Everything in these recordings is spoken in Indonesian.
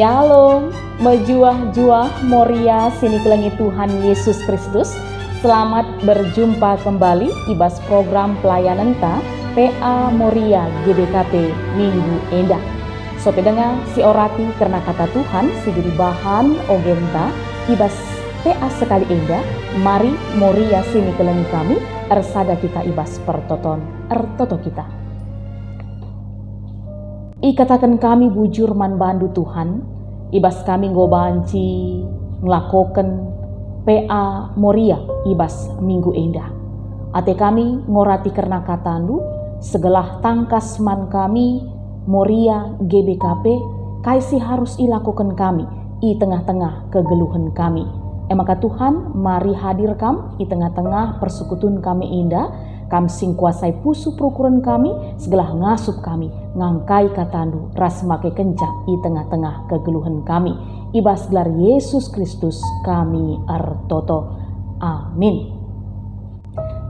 Shalom, mejuah-juah Moria sini kelengi Tuhan Yesus Kristus. Selamat berjumpa kembali ibas program pelayanan ta PA Moria GBKP Minggu Endah. So pedengar si orati karena kata Tuhan si jadi bahan ogenta ibas PA sekali endah. Mari Moria sini kelengi kami ersada kita ibas pertoton ertoto kita. Ikatakan kami bujur man bandu Tuhan, ibas kami ngobanci ngelakokan PA Moria ibas Minggu Endah. Ate kami ngorati karena katandu, segelah tangkas man kami Moria GBKP, kaisi harus ilakokan kami i tengah-tengah kegeluhan kami. Maka Tuhan mari hadir kam i tengah-tengah persekutuan kami indah, kam sing kuasai pusu perukuran kami, segelah ngasup kami, ngangkai katandu, ras make kencak i tengah-tengah kegeluhan kami. Ibas gelar Yesus Kristus kami artoto. Amin.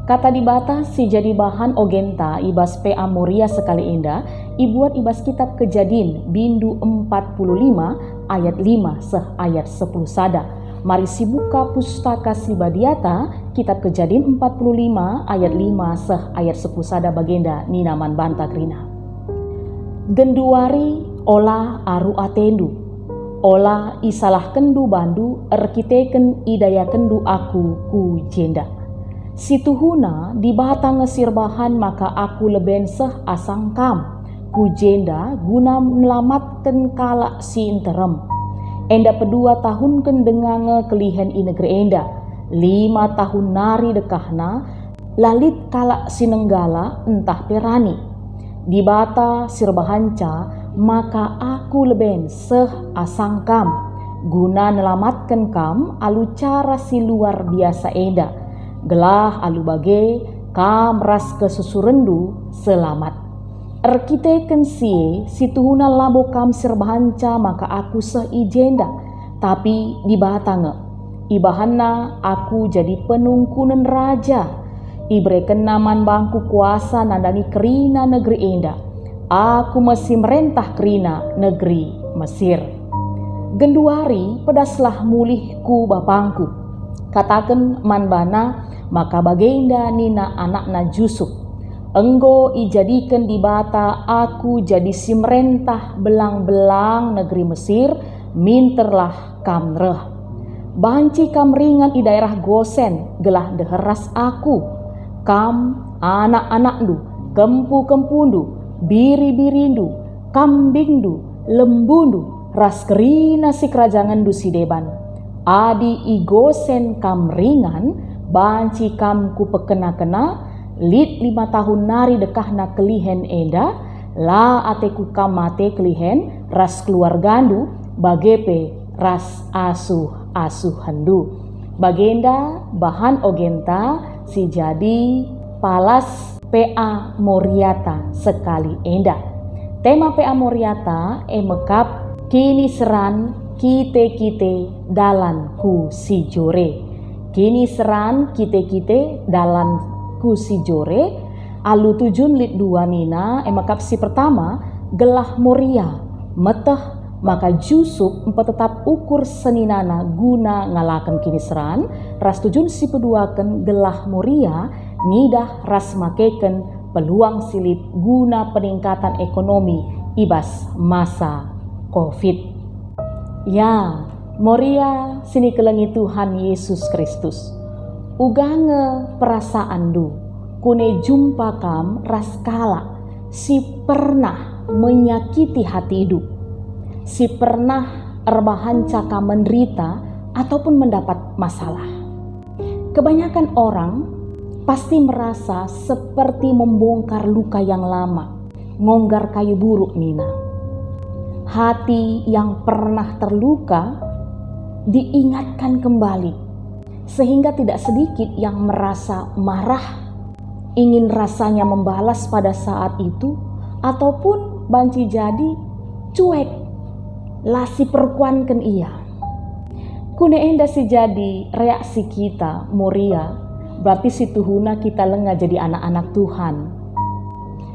Kata dibata si jadi bahan ogenta ibas PA Moria sekali indah, ibuat ibas kitab Kejadian bindu 45 ayat 5 seh ayat 10 sada. Mari si buka pustaka si badiata kitab Kejadian 45 ayat 5 seh ayat 10 sada bagenda ninaman banta krina. Genduari olah aru atendu, olah isalah kendu bandu erkiteken idaya kendu aku ku jenda. Situhuna di batang ngesirbahan maka aku leben seh asang kam ku jenda guna melamatkan kala si interem. Enda pedua tahun kendengange kelihen i negeri enda, 5 tahun nari dekahna, lalit kala sinenggala entah perani. Di bata sirbahanca, maka aku leben seh asang kam, guna nelamatkan kam alu cara si luar biasa enda. Gelah alu bage, kam ras kesusurendu selamat. Erkiteken si tuhuna labo kam sirbahanca maka aku seh ijenda, tapi di batange ibahana aku jadi penungkunan raja, ibreken naman bangku kuasa nandangi kerina negeri enda, aku masih merentah kerina negeri Mesir. Genduari pedaslah mulihku bapangku, katakan manbana maka bagenda nina anakna Jusuf. Enggo ijadikan di bata aku jadi si merentah belang-belang negeri Mesir, minterlah kamreh. Banci kam ringan i daerah Gosen, gelah deheras aku. Kam anak-anakdu, kempu-kempundu, biri-birindu, kambingdu, lembundu, ras kerina si kerajangandu si deban. Adi i Gosen kam ringan, banci kam ku pekena-kena, lit 5 tahun nari dekahna kelihen enda, la ateku kamate kelihen ras keluargandu, bagepe ras asuh hendu. Bagenda bahan ogenta si jadi palas PA Moriata sekali enda. Tema PA Moriata emekap kini seran kite-kite dalan ku si jore. Kini seran kite-kite dalan ku si jore, alu tujun lit 2 nina emakap si pertama gelah Moria meteh maka Jusuf empat tetap ukur seninana guna ngalakan kini seran, ras tujun si peduakan gelah Moria ngidah ras makeken peluang silit guna peningkatan ekonomi ibas masa Covid. Ya, Moria sini kelengi Tuhan Yesus Kristus. Ugange perasaan du, kune jumpa kam raskala si pernah menyakiti hati hidup, si pernah erbahanca kam menderita ataupun mendapat masalah. Kebanyakan orang pasti merasa seperti membongkar luka yang lama, ngonggar kayu buruk nina. Hati yang pernah terluka diingatkan kembali, sehingga tidak sedikit yang merasa marah, ingin rasanya membalas pada saat itu, ataupun banci jadi cuek, lasi perkuankan ia. Kune enda si jadi reaksi kita Moria, berarti si tuhuna kita lengah jadi anak-anak Tuhan.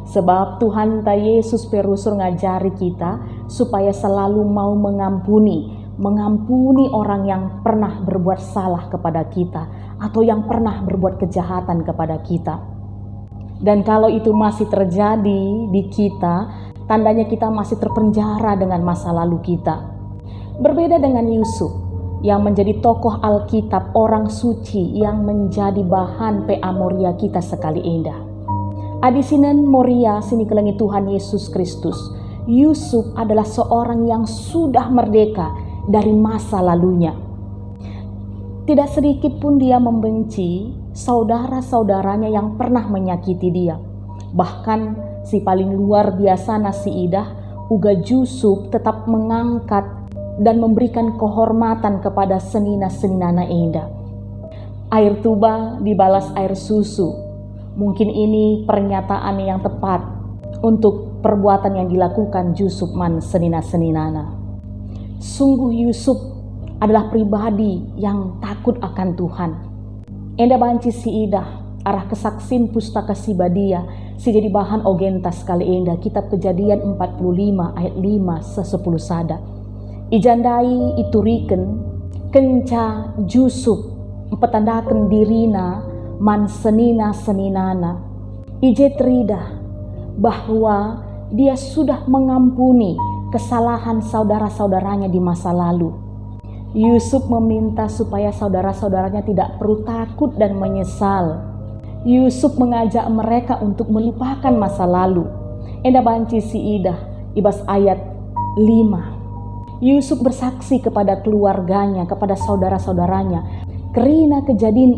Sebab Tuhan ta Yesus perusur ngajari kita supaya selalu mau mengampuni orang yang pernah berbuat salah kepada kita atau yang pernah berbuat kejahatan kepada kita. Dan kalau itu masih terjadi di kita, tandanya kita masih terpenjara dengan masa lalu kita. Berbeda dengan Yusuf yang menjadi tokoh Alkitab, orang suci yang menjadi bahan peamoria kita sekali indah. Adisinan Moria sini kelengi Tuhan Yesus Kristus. Yusuf adalah seorang yang sudah merdeka dari masa lalunya. Tidak sedikit pun dia membenci saudara-saudaranya yang pernah menyakiti dia. Bahkan si paling luar biasa nasi idah, uga Yusuf tetap mengangkat dan memberikan kehormatan kepada senina-seninana indah. Air tuba dibalas air susu. Mungkin ini pernyataan yang tepat untuk perbuatan yang dilakukan Yusuf man senina-seninana. Sungguh Yusuf adalah pribadi yang takut akan Tuhan. Enda banci si idah arah kesaksin pustaka si badia si jadi bahan ogentas kali enda kitab Kejadian 45 ayat 5 se-10 sada. Ijandai ituriken kenca Yusuf petandakan dirina man senina-seninana. Ije teridah bahwa dia sudah mengampuni kesalahan saudara-saudaranya di masa lalu. Yusuf meminta supaya saudara-saudaranya tidak perlu takut dan menyesal. Yusuf mengajak mereka untuk melupakan masa lalu. Enda banci si idah ibas ayat 5. Yusuf bersaksi kepada keluarganya, kepada saudara-saudaranya, kerina kejadian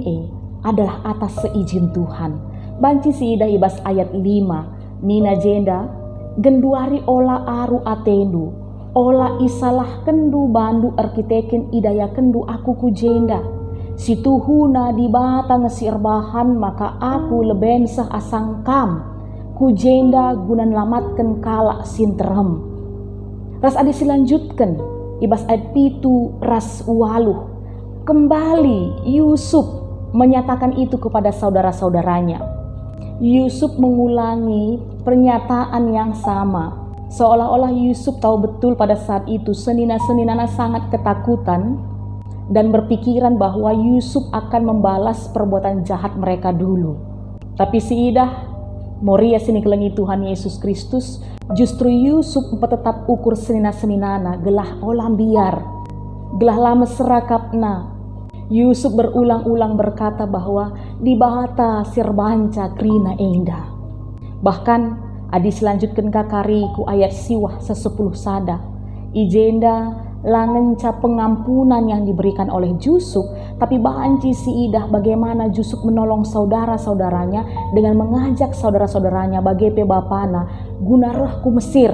adalah atas seizin Tuhan. Banci si idah ibas ayat 5. Nina jenda genduari ola aru atendu, ola isalah kendu bandu arkiteken idaya kendu aku ku jenda. Si tuhuna di bata ngesirbahan maka aku leben sah asang kam, ku jenda gunan lamatkan kala sinterem. Ras adi silanjutkan ibas ayat 7 ras waluh. Kembali Yusuf menyatakan itu kepada saudara-saudaranya. Yusuf mengulangi pernyataan yang sama. Seolah-olah Yusuf tahu betul pada saat itu senina-seninana sangat ketakutan dan berpikiran bahwa Yusuf akan membalas perbuatan jahat mereka dulu. Tapi si idah Moria sini kelengi Tuhan Yesus Kristus, justru Yusuf tetap ukur senina-seninana gelah olam biar, gelah lama serakapna. Yusuf berulang-ulang berkata bahwa di bahata sirbanca krina indah. Bahkan adi selanjutkan kakari ku ayat siwah se-10 sada. Ijenda langenca pengampunan yang diberikan oleh Yusuf, tapi banci si idah bagaimana Yusuf menolong saudara-saudaranya dengan mengajak saudara-saudaranya bagepe bapana guna reh ku Mesir.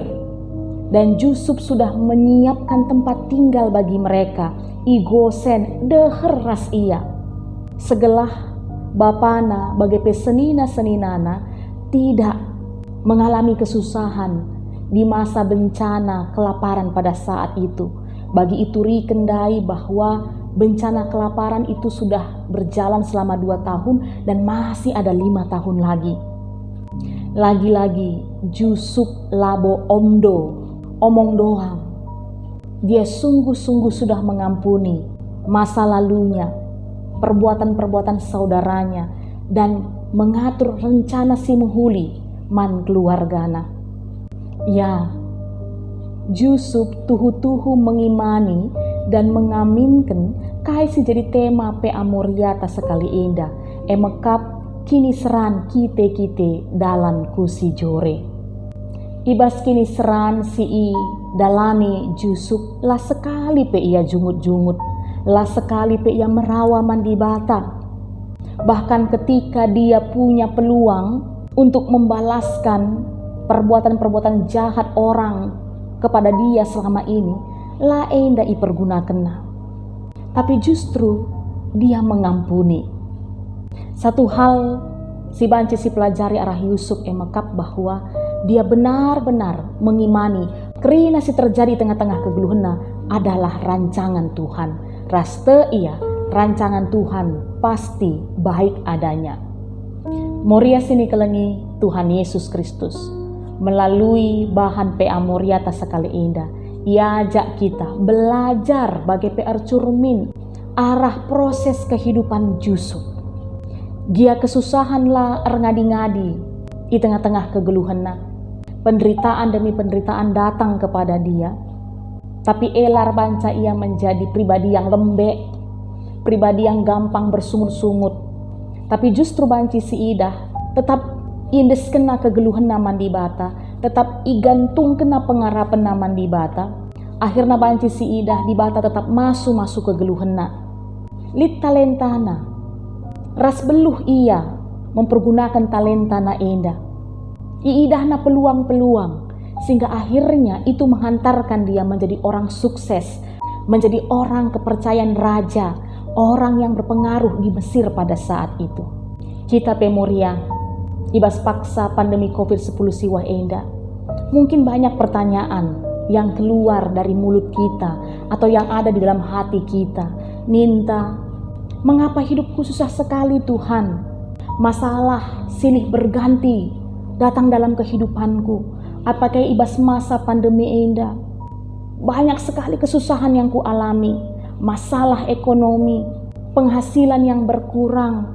Dan Yusuf sudah menyiapkan tempat tinggal bagi mereka. Igosen deher ras ia. Segelah bapana bagepe senina-seninana tidak mengalami kesusahan di masa bencana kelaparan pada saat itu. Bagi itu kendai bahwa bencana kelaparan itu sudah berjalan selama 2 tahun dan masih ada 5 tahun lagi. Lagi-lagi Yusuf labo omong doang. Dia sungguh-sungguh sudah mengampuni masa lalunya, perbuatan-perbuatan saudaranya, dan mengatur rencana si muhuli man keluargana. Ya, Yusuf tuhu-tuhu mengimani dan mengaminkan kai si jadi tema peamoriata sekali indah. Emekap kini seran kite-kite dalan kusi jore. Ibas kini seran si i dalani Yusuf lah sekali pe ia jungut-jungut, lah sekali pe ia merawa mandi bata. Bahkan ketika dia punya peluang untuk membalaskan perbuatan-perbuatan jahat orang kepada dia selama ini, lah enda ipergunakanna. Tapi justru dia mengampuni. Satu hal si banci si pelajari arah Yusuf emakap bahwa dia benar-benar mengimani kerina si terjadi tengah-tengah kegeluhena adalah rancangan Tuhan. Raste ia rancangan Tuhan pasti baik adanya. Moria sini kelengi Tuhan Yesus Kristus. melalui bahan PA Moria ta sekali indah. Ia ajak kita belajar bagi PR cermin arah proses kehidupan Yusuf. Dia kesusahan lah ngadi-ngadi di tengah-tengah kegeluhannya. Penderitaan demi penderitaan datang kepada dia. Tapi elar banca ia menjadi pribadi yang lembek, pribadi yang gampang bersungut-sungut. Tapi justru banci si Ida tetap indes kena kegeluhan naman di bata, tetap igantung kena pengarapan naman di bata. Akhirnya banci si Ida di bata tetap masuk kegeluhan na. Lit talentana, ras beluh ia mempergunakan talenta na enda. Iidah na peluang-peluang, sehingga akhirnya itu menghantarkan dia menjadi orang sukses, menjadi orang kepercayaan raja, orang yang berpengaruh di Mesir pada saat itu. Kita Moria, ibas paksa pandemi COVID-10 siwah enda. Mungkin banyak pertanyaan yang keluar dari mulut kita atau yang ada di dalam hati kita. Ninta, mengapa hidupku susah sekali Tuhan? Masalah silih berganti datang dalam kehidupanku. Apakah ibas masa pandemi enda? Banyak sekali kesusahan yang ku alami, masalah ekonomi, penghasilan yang berkurang,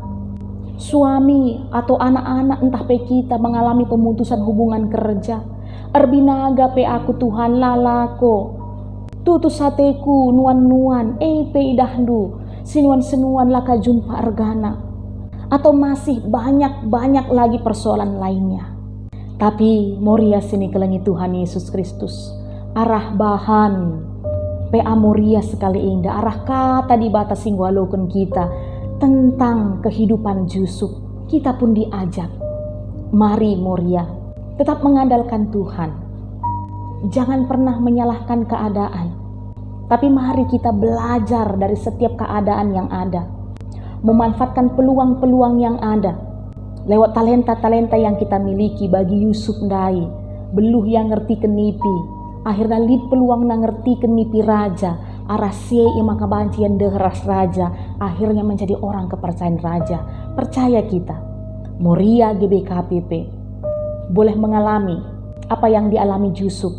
suami atau anak-anak entah pe kita mengalami pemutusan hubungan kerja. Erbinaga pe aku Tuhan lalako, tutus hateku nuan-nuan, pe idahdu, sinuan-senuan laka jumpa ergana. Atau masih banyak lagi persoalan lainnya. Tapi Moria sini kelengi Tuhan Yesus Kristus. Arah bahan PA Moria sekali indah. Arah kata di batas singwalokon kita tentang kehidupan Yusuf. Kita pun diajak. Mari Moria, tetap mengandalkan Tuhan. Jangan pernah menyalahkan keadaan. Tapi mari kita belajar dari setiap keadaan yang ada. Memanfaatkan peluang-peluang yang ada lewat talenta-talenta yang kita miliki. Bagi Yusuf ndai beluh yang ngerti kenipi, akhirnya lid peluang na ngerti kenipi raja, arah sie yang maka banci yang deras raja, akhirnya menjadi orang kepercayaan raja. Percaya kita, Moria GBKPP boleh mengalami apa yang dialami Yusuf.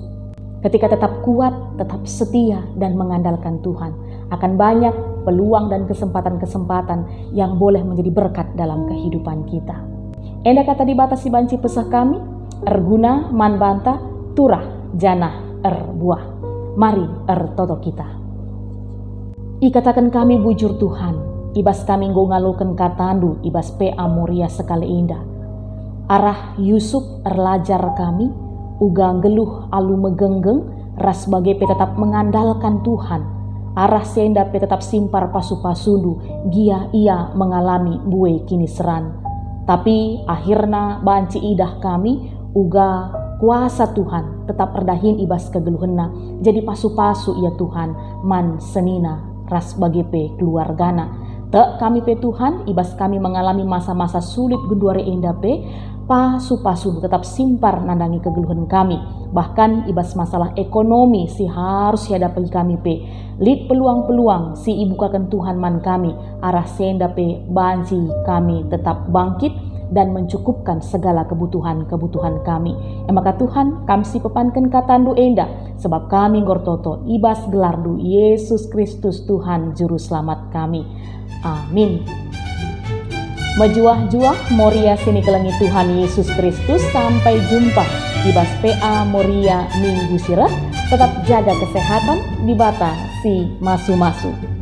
Ketika tetap kuat, tetap setia dan mengandalkan Tuhan, akan banyak peluang dan kesempatan-kesempatan yang boleh menjadi berkat dalam kehidupan kita. Enda kata dibatasi banci pesah kami, erguna man banta, turah janah erbuah. Mari ertoto kita. Ikatakan kami bujur Tuhan, ibas kami ngaloken katandu, ibas PA Moria sekali indah. Arah Yusuf erlajar kami, uga geluh alu megenggeng, ras bagai pe tetap mengandalkan Tuhan. Arah senda pe tetap simpar pasu-pasundu, gia ia mengalami bue kini seran. Tapi akhirna banci idah kami, uga kuasa Tuhan tetap erdahin ibas kegeluhenna. Jadi pasu-pasu ya Tuhan, man senina ras bagi pe keluargana. Te kami pe Tuhan, ibas kami mengalami masa-masa sulit genduare enda pe, pasu-pasu tetap simpar nandangi kegeluhan kami. Bahkan ibas masalah ekonomi si harus hadapi kami pe. Lid peluang-peluang si ibukakan Tuhan man kami. Arah senda pe banci kami tetap bangkit dan mencukupkan segala kebutuhan-kebutuhan kami. Maka Tuhan kami si pepankan katandu enda. Sebab kami gortoto ibas gelardu Yesus Kristus Tuhan Juru Selamat kami. Amin. Mejuah-juah Moria sini kelengi Tuhan Yesus Kristus. Sampai jumpa di Bas PA Moria minggu sirah. Tetap jaga kesehatan di bata si masu-masu.